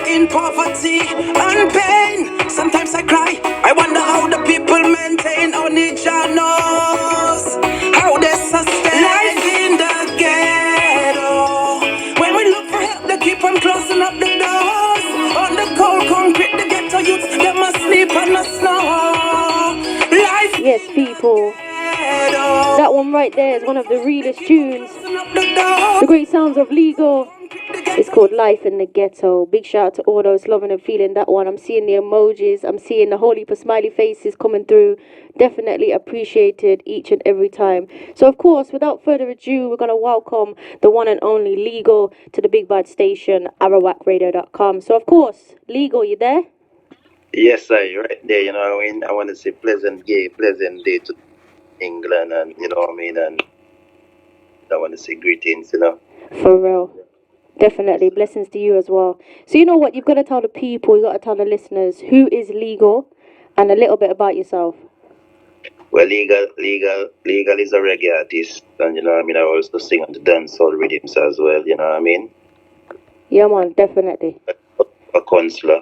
in poverty and pain. Sometimes I cry, I wonder how the people maintain. Only Jah knows how they sustain life in the ghetto. When we look for help, they keep on closing up the doors. On the cold concrete, the ghetto youths, they must sleep on the snow. Life. Yes, people. That one right there is one of the realest tunes. The great sounds of Legal. It's called Life in the Ghetto. Big shout out to all those loving and feeling that one. I'm seeing the emojis. I'm seeing the whole heap of smiley faces coming through. Definitely appreciated each and every time. So, of course, without further ado, we're going to welcome the one and only Legal to the Big Bad Station, arawakradio.com. So, of course, Legal, you there? Yes, sir, you're right there. You know what I mean? I want to say pleasant day to England, and you know what I mean? And I want to say greetings, you know. For real. Definitely. Blessings to you as well. So you know what? You've got to tell the people, you've got to tell the listeners who is Legal and a little bit about yourself. Well, Legal is a reggae artist, and you know what I mean? I also sing on the dancehall rhythms as well, you know what I mean? Yeah, man, definitely. A counselor,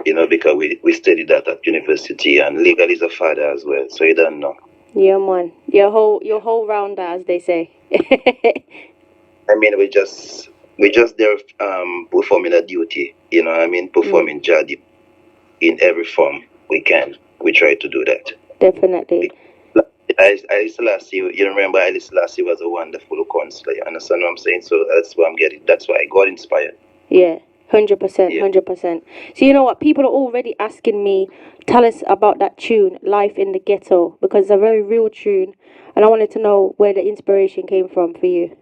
you know, because we studied that at university, and Legal is a father as well, so you don't know. Yeah, man. Your whole rounder, as they say. I mean, we just there performing a duty, you know what I mean? Performing jadi in every form we can. We try to do that. Definitely. I Selassie, you remember I Selassie was a wonderful counselor, you understand what I'm saying? So that's why I got inspired. Yeah, 100%, 100%. So you know what? People are already asking me, tell us about that tune, Life in the Ghetto, because it's a very real tune, and I wanted to know where the inspiration came from for you.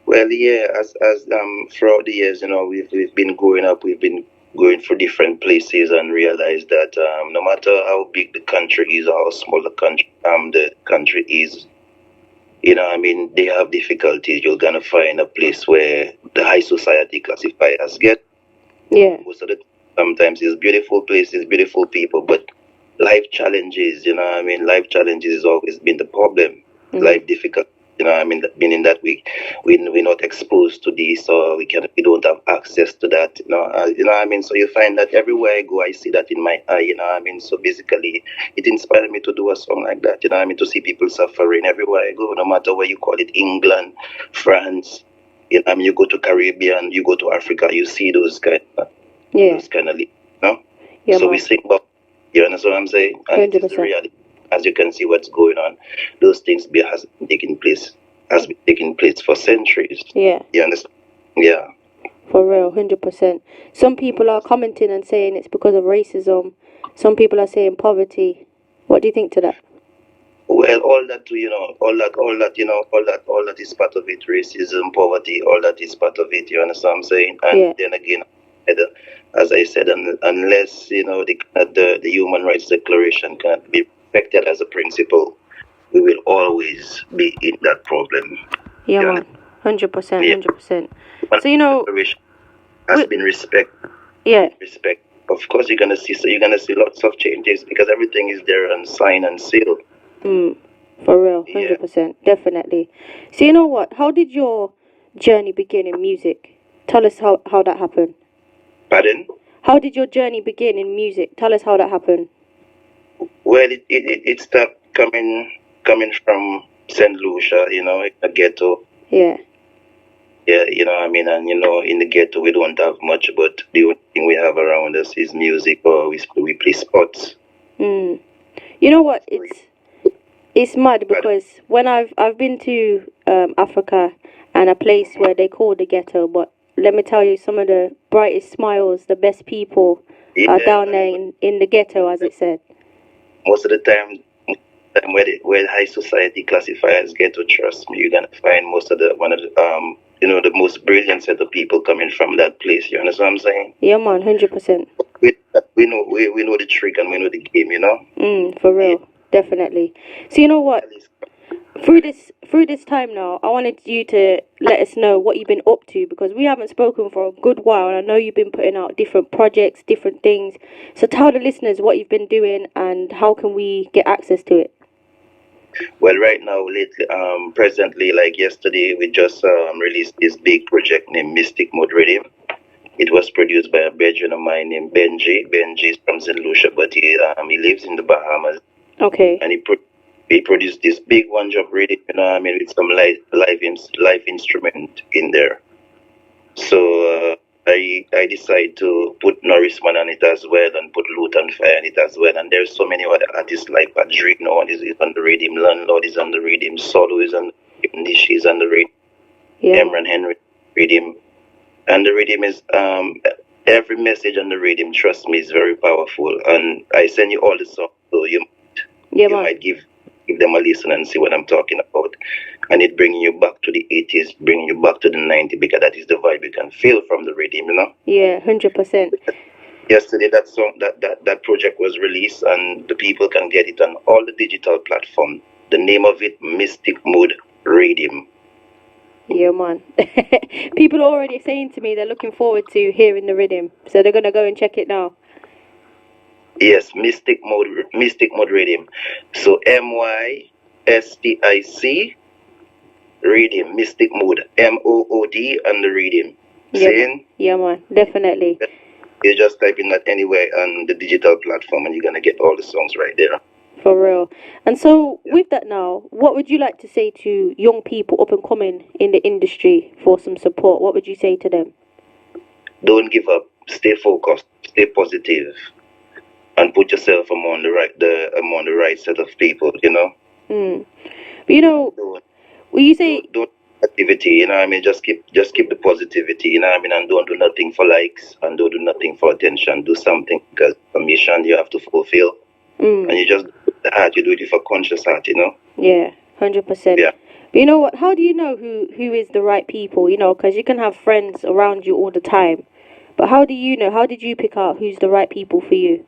Well, yeah, as throughout the years, you know, we've been growing up, we've been going through different places and realized that no matter how big the country is or how small the country is, you know, I mean, they have difficulties. You're gonna find a place where the high society classifiers get. Yeah. Most of the sometimes it's beautiful places, beautiful people, but life challenges. You know, I mean, life challenges has always been the problem. Life difficult. You know, I mean, meaning that we're not exposed to this, or we don't have access to that. You know what I mean. So you find that everywhere I go, I see that in my eye. You know what I mean. So basically, it inspired me to do a song like that. You know what I mean. To see people suffering everywhere I go, no matter where you call it, England, France. You know, I mean, you go to Caribbean, you go to Africa, you see those kind of, you know. Yeah, so we sing about. You understand what I'm saying? And it is the reality. As you can see, what's going on, those things has been taking place for centuries. Yeah. You understand? Yeah. For real, 100%. Some people are commenting and saying it's because of racism. Some people are saying poverty. What do you think to that? Well, all that, you know, all that is part of it. Racism, poverty, all that is part of it. You understand what I'm saying? And then again, as I said, unless, you know, the Human Rights Declaration cannot be respected as a principle, we will always be in that problem. Yeah, man. 100%, 100%. So, you know, has been respect. Yeah. Respect. Of course, you're gonna see lots of changes because everything is there and signed and sealed. For real, 100%, definitely. So you know what? How did your journey begin in music? Tell us how that happened. Pardon? How did your journey begin in music? Tell us how that happened. Well, it started coming from St. Lucia, you know, in the ghetto. Yeah. Yeah, you know what I mean? And, you know, in the ghetto, we don't have much, but the only thing we have around us is music, or we play sports. You know what? It's mad because when I've been to Africa and a place where they call the ghetto, but let me tell you, some of the brightest smiles, the best people are down there in the ghetto, as it said. Most of the time where high society classifiers get to, trust me, you're gonna find the most brilliant set of people coming from that place. You understand what I'm saying? Yeah, man, 100%. We know the trick and we know the game, you know. For real, definitely. So you know what? Through this time now, I wanted you to let us know what you've been up to, because we haven't spoken for a good while, and I know you've been putting out different projects, different things. So tell the listeners what you've been doing and how can we get access to it. Well, right now, lately, presently, like yesterday, we just released this big project named Mystic Mode Rhythm. It was produced by a Belgian of mine named Benji. Benji is from St. Lucia, but he lives in the Bahamas. Okay. And he produced this big one job rhythm, you know what I mean, with some live instrument in there. So I decided to put Norrisman on it as well and put Luton Fire on it as well. And there's so many other artists like Padrino is on the rhythm, Landlord is on the rhythm, Solo is on the rhythm, Nishi is on the rhythm, Emran Henry rhythm. And the rhythm is every message on the rhythm, trust me, is very powerful. And I send you all the songs, so you might give them a listen and see what I'm talking about. And it bringing you back to the 80s, bringing you back to the 90s, because that is the vibe you can feel from the rhythm, you know? Yeah, 100%. Yesterday, that song, that project was released, and the people can get it on all the digital platforms. The name of it, Mystic Mood Rhythm. Yeah, man. People are already saying to me they're looking forward to hearing the rhythm, so they're gonna go and check it now. Yes, Mystic Mode Rhythm. So MYSTIC Rhythm, Mystic Mood, MOOD, and the rhythm. Saying? Yeah, man, definitely. You just type in that anywhere on the digital platform, and you're gonna get all the songs right there. For real. And so, with that now, what would you like to say to young people up and coming in the industry for some support? What would you say to them? Don't give up. Stay focused. Stay positive, and put yourself among the right set of people. You know. But you know, when you say don't activity, you know what I mean, just keep the positivity, you know what I mean, and don't do nothing for likes and don't do nothing for attention. Do something because a mission you have to fulfill. And you just do the heart, you do it with a conscious heart, you know? Yeah, 100%. Yeah. But you know what? How do you know who is the right people? You know, because you can have friends around you all the time. But how do you know? How did you pick out who's the right people for you?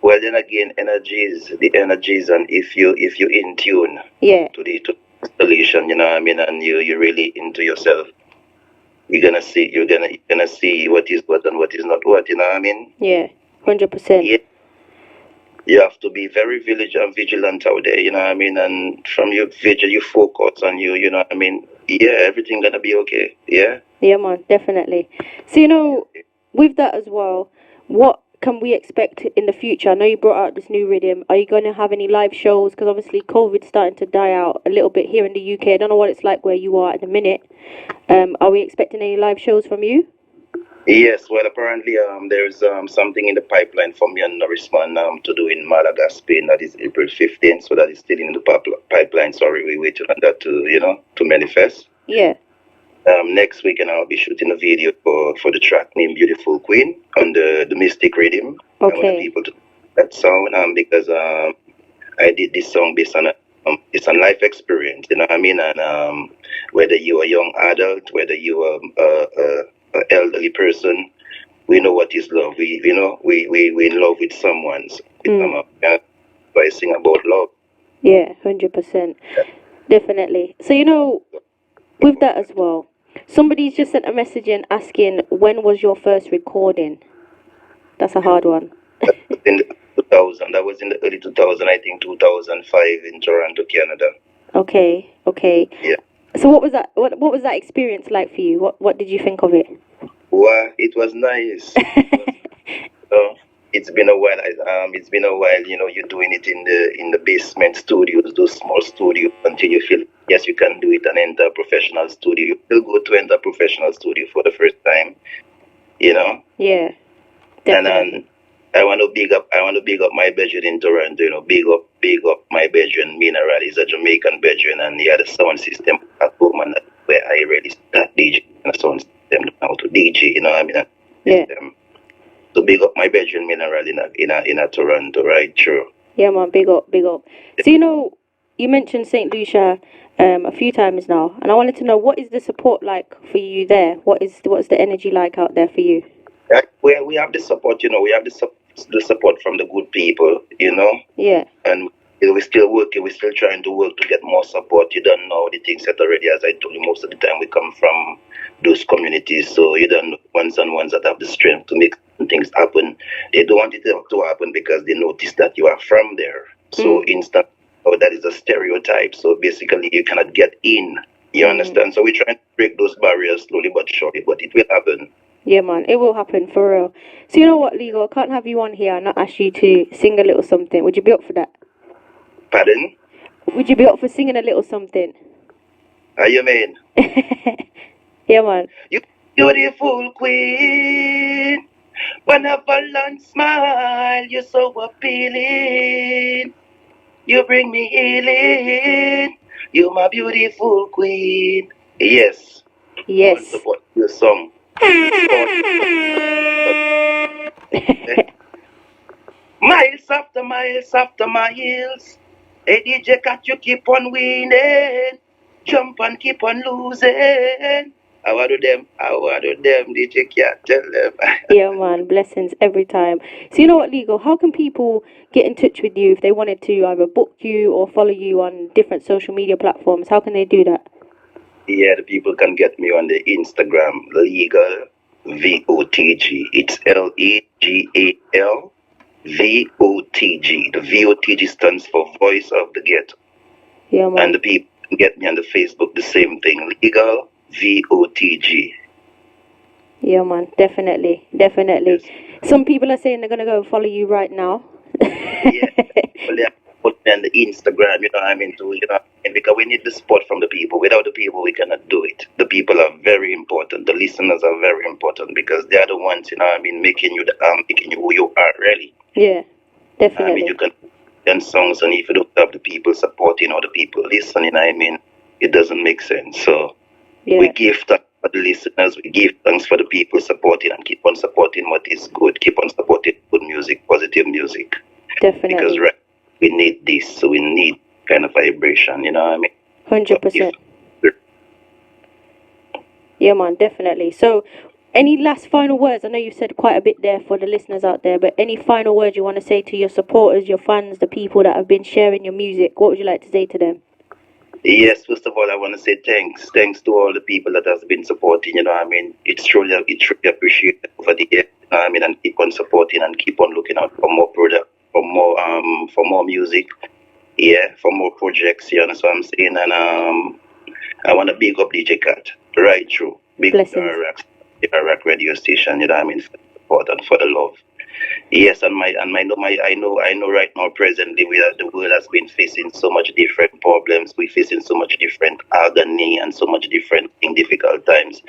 Well, then again, the energies, and if you in tune to the installation, you know what I mean, and you're really into yourself, you're gonna see what is what and what is not what, you know what I mean? Yeah, 100%. Yeah. You have to be very vigilant out there, you know what I mean? And from your vigil, you focus on you know what I mean? Yeah, everything gonna be okay, yeah? Yeah, man, definitely. So, you know, with that as well, what can we expect in the future? I know you brought out this new rhythm. Are you going to have any live shows? Because obviously COVID's starting to die out a little bit here in the UK. I don't know what it's like where you are at the minute. Are we expecting any live shows from you? Yes, well, apparently there's something in the pipeline for me and Norrisman to do in Malaga, Spain. That is April 15th, so that is still in the pipeline. Sorry, we're waiting on that to manifest. Yeah. Next weekend I'll be shooting a video for the track named Beautiful Queen on the Mystic Rhythm. Okay. I want the people to that song because I did this song based on it's a life experience, you know what I mean? And whether you're a young adult, whether you're an elderly person, we know what is love. We in love with someone. So I sing about love. Yeah, 100%. Definitely. So, you know, with that as well, somebody's just sent a message in asking, when was your first recording? That's a hard one. In the 2000, that was in the early 2000, I think 2005 in Toronto, Canada. Okay. Yeah. So what was that? What was that experience like for you? What did you think of it? Well, it was nice. It's been a while. You know, you're doing it in the basement studios, those small studios, until you feel yes, you can do it and enter a professional studio. You still go to enter a professional studio for the first time, you know. Yeah. Definitely. And I want to big up my bedroom in Toronto. You know, big up my bedroom. Mineral is a Jamaican bedroom, and he had a sound system at home, and that's where I really start DJ and a sound system how to DJ. You know what I mean? Yeah. So big up my bedroom Mineral in a Toronto, right? True. Yeah, man, big up. So, you know, you mentioned St. Lucia a few times now, and I wanted to know, what is the support like for you there? What's the energy like out there for you? We have the support, you know. We have the support from the good people, you know. Yeah. And we're still working. We're still trying to work to get more support. You don't know the things that already, as I told you, most of the time we come from those communities, so you don't know ones that have the strength to make things happen. They don't want it to happen because they notice that you are from there. So instant, that is a stereotype. So basically, you cannot get in. You understand? So we're trying to break those barriers slowly but surely, but it will happen. Yeah, man, it will happen for real. So you know what, Legal? I can't have you on here and not ask you to sing a little something. Would you be up for that? Pardon? Would you be up for singing a little something? How you mean? Yeah, man. You beautiful queen. Benevolent smile, you're so appealing. You bring me healing. You're my beautiful queen. Yes. Yes. On support your song. Miles after miles. Hey, djkat, you keep on winning. Jump and keep on losing. How do them, djkat, tell them. Yeah, man, blessings every time. So you know what, Legal? How can people get in touch with you if they wanted to either book you or follow you on different social media platforms? How can they do that? Yeah, the people can get me on the Instagram, Legal VOTG. It's LEGAL VOTG. The VOTG stands for Voice of the Ghetto. Yeah, man. And the people can get me on the Facebook, the same thing, Legal VOTG. Yeah, man, definitely. Yes. Some people are saying they're gonna go follow you right now. Yeah, well, they put me on the Instagram, you know what I mean, too, you know, and because we need the support from the people. Without the people, we cannot do it. The people are very important. The listeners are very important because they are the ones, you know what I mean, making you who you are, really. Yeah, definitely. I mean, you can send songs, and if you don't have the people supporting or the people listening, I mean, it doesn't make sense. So we give thanks for the listeners, we give thanks for the people supporting, and keep on supporting what is good, keep on supporting good music, positive music. Definitely. Because we need this, so we need kind of vibration, you know what I mean? 100%. Yeah, man, definitely. So, any last final words? I know you said quite a bit there for the listeners out there, but any final words you want to say to your supporters, your fans, the people that have been sharing your music? What would you like to say to them? Yes, first of all, I want to say thanks. Thanks to all the people that has been supporting, you know what I mean? It's truly appreciated over the years, you know what I mean? And keep on supporting and keep on looking out for more product, for more music, yeah, for more projects, you know what I'm saying? And I want to big up djkat, right through. Big up the Arawak radio station, you know what I mean, for the support and for the love. Yes, and I know right now presently the world has been facing so much different problems. We're facing so much different agony and so much different in difficult times.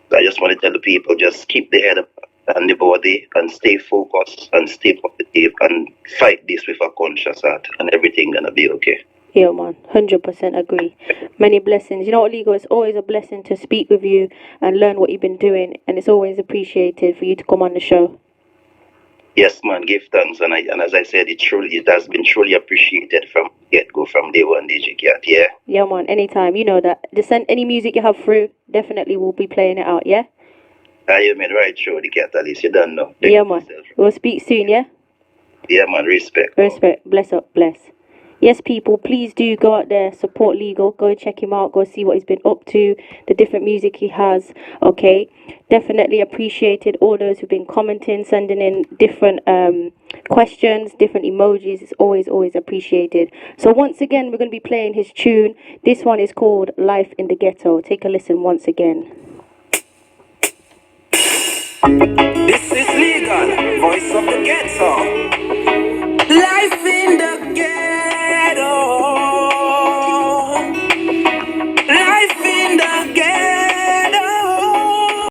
So I just want to tell the people, just keep the head up and the body and stay focused and stay positive and fight this with a conscious heart, and everything gonna be okay. Yeah, man, 100% agree. Many blessings. You know what, Ligo? It's always a blessing to speak with you and learn what you've been doing, and it's always appreciated for you to come on the show. Yes, man, give thanks, and as I said, it has been truly appreciated from get-go, from day one, djkat, yeah? Yeah, man, anytime, you know that. Just send any music you have through, definitely we'll be playing it out, yeah? You mean right through the Katalyst, you don't know. Yeah, man, we'll speak soon, yeah? Yeah, man, respect. Respect, bless up, bless. Yes, people, please do go out there, support Legal, go and check him out, go see what he's been up to, the different music he has, okay? Definitely appreciated all those who've been commenting, sending in different questions, different emojis. It's always appreciated. So once again, we're going to be playing his tune. This one is called Life in the Ghetto. Take a listen once again. This is Legal, Voice of the Ghetto.